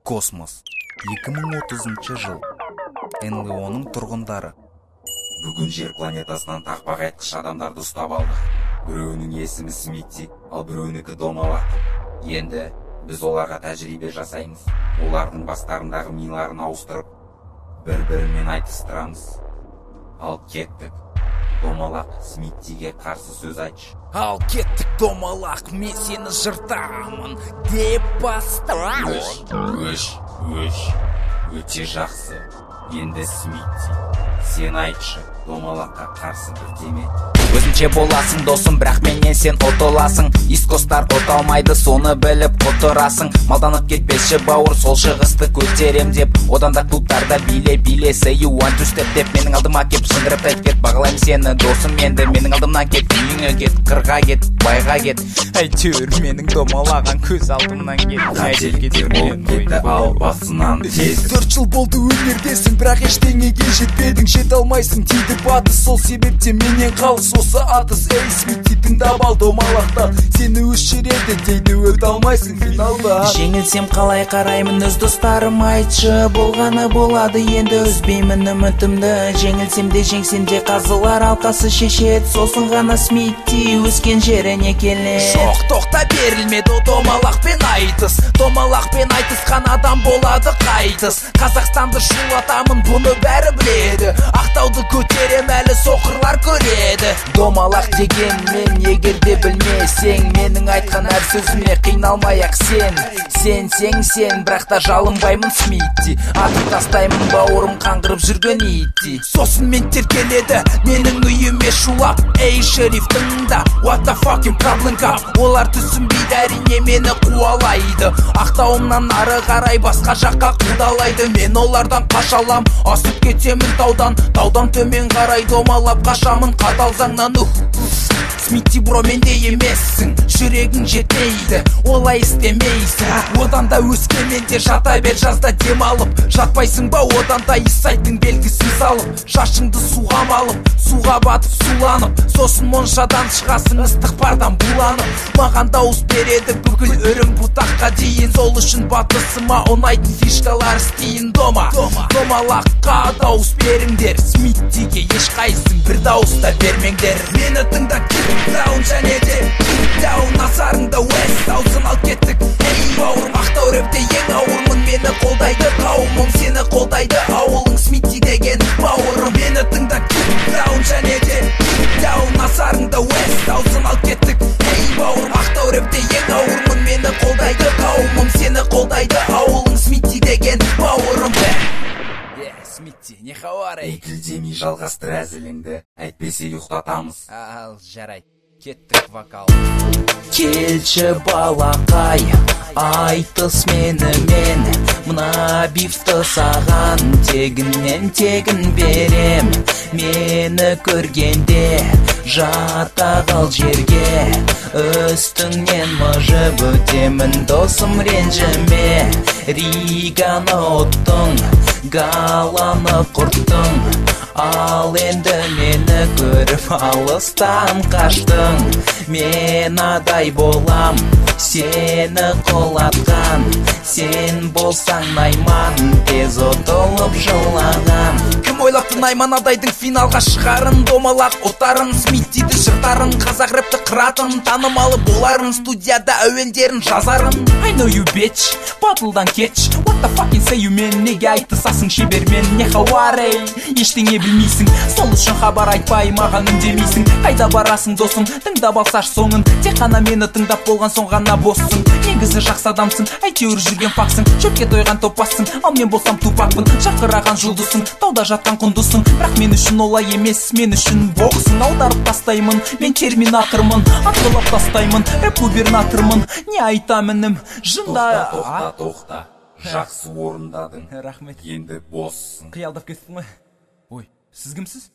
Космос. 2030 жыл. НЛО-ның тұрғындары. Бүгін жер планетасынан тақпақ айтқыш адамдарды ұстап алдық. Біреуінің есімі Смитти, ал біреуінікі Домалақ. Енді біз оларға тәжірибе жасаймыз. Олардың бастарындағы миларын ауыстырып, бір-бірімен айтыстырамыз. Ал кеттік. Домалақ, Смиттиге қарсы сөз айтшы. Ал кеттік, Домалақ, мен сені жыртамын деп баста. Өте жақсы. Енді Смитти, сен айтшы, Домалаққа қарсы бірдеме. Өзінше боласың досым, бірақ менен сен ұтыласың. Искостар ұталмайды, соны біліп отырасың. Малданып кетпеші бауыр, сол шығысты көтерем деп. Одан да клубтарда биле say you want to step деп. Менің алдыма кеп жындырып әйткет, бағалайым сені досым енді. Менің алдымнан кет, үйіңе кет, қырға кет, байға кет. Әйтеуір менің Домалаған көз алдымнан кет. Қателіктер болып кетті, ал басынан тез. 4 жыл болды өнердесің, бірақ ештеңеге жетпедің. Жете алмайсың, тиді батыс, сол себепте менен қалыс. Осы атыс, эй Смитти, тыңдап ал Домалақтан. Сені өшіреді дейді, өте алмайсың финалда. Жеңілсем қалай қараймын, өз достарым айтшы. Болғаны болады, енді үзбеймін үмітімді. Жеңілсем де жеңсем де қазылар алқасы шешет. Сосын ғана Смитти өскен жеріне келет. Жоқ, тоқта берілмеді Домалақпен айтыс. Домалақпен айтысқан адам болады қайтыс. Қазақстанды шулатамын, бұны бәрі біледі. Ақтауды көтерем, әлі соқырлар көреді. Домалақ деген мен, егерде білмесең, менің айтқан әр сөзіме қиналмай-ақ сен, бірақ та жалынбаймын Смитти. Атып тастаймын бауырым қаңғырып жүрген итти. Сосын мен теркеледі, менің үйіме шулап. Эй шерифтің да, what the fucking problem got? Олар түсінбейді, әрине мені қуалайды. Ақтауымнан ары қарай басқа жаққа қудалайды. Мен олардан қашалам, асып кетемін таудан төмен қарай домалап қашамын қатал заңнан. Смитти бро, менде емессің, жүрегің жетмейді, олай істемейсің. Одан да өскеменде жата бер, жазда демалып. Жатпайсың ба одан да исайттың белгісін салып. Шашыңды суға малып, суға батып суланып. Сосын моншадан шығасың ыстық пардан буланып. Маған дауыс береді бүкіл өрім бұтаққа дейін. Сол үшін батысыма ұнайтын фишкалар істейін. Домалаққа дауыс беріңдер, Смиттиге ешқайсың бір дауыста бермеңдер. Мені тыңда, Даун және де Даун, назарыңда West аузын ал кеттік. Эй бауырым, Ақтау рэпте ең ауырмын. Мені қолдайды қауымым, сені қолдайды ауылың. Смитти деген бауырым, мені тыңда, Даун және де Даун, назарыңда West аузын ал кеттік. Эй бауырым, Ақтау рэпте ең ауырмын. Мені қолдайды қауымым, сені қолдайды ауылың. Смитти деген бауырым. Смитти, не хаварай? Екілдемей жалғастыр әзіліңді, әйтпесе ұйықтатамыз. Ал, жарай, кеттік вокал. Келші балақай, айтыс менімен. Мына бифті саған тегіннен тегін берем. Мені көргенде жата қал жерге. Үстіңнен мұжып өтемін досым, ренжіме. Риганы ұттың, Галаны құрттың, ал енді мені көріп алыстан қаштың. Мен адай болам, сені қолатқан. Сен болсаң Найман, тез ұтылып жылаған. Кім ойлапты Найман адайдың финалға шығарын? Домалақ отарын, Смиттиді жыртарын. Қазақ рэпті қыратын, танымалы боларын. Студияда әуендерін жазарын. I know you bitch, батылдан кетш. What the fucking say you man? Неге айтысасың шебермен? Не хауарей, ештеңе білмейсің. Сол үшін хабар айтпай маған үндемейсің. Қайда барасың досым, тыңдап алсаш соңын. Тек қана мені тыңдап болған соң ғана боссың. Негізі жақсы адамсың, әйтеуір жүрген пақсың. Шөпке тойған топассың, ал мен болсам тупақпын. Шақыраған жұлдызсың, тауда жатқан құндызсың. Бірақ мен үшін олай емес, мен үшін боксың. Аударып тастаймын, мен терминатормын. Атқылап тастаймын, рэп губернатормын. Не айтамыным, жында. Тоқта, жақсы орындадың. Рахмет. Енді боссың. Қиялдап кеттің ғой. Ой, сіз кімсіз?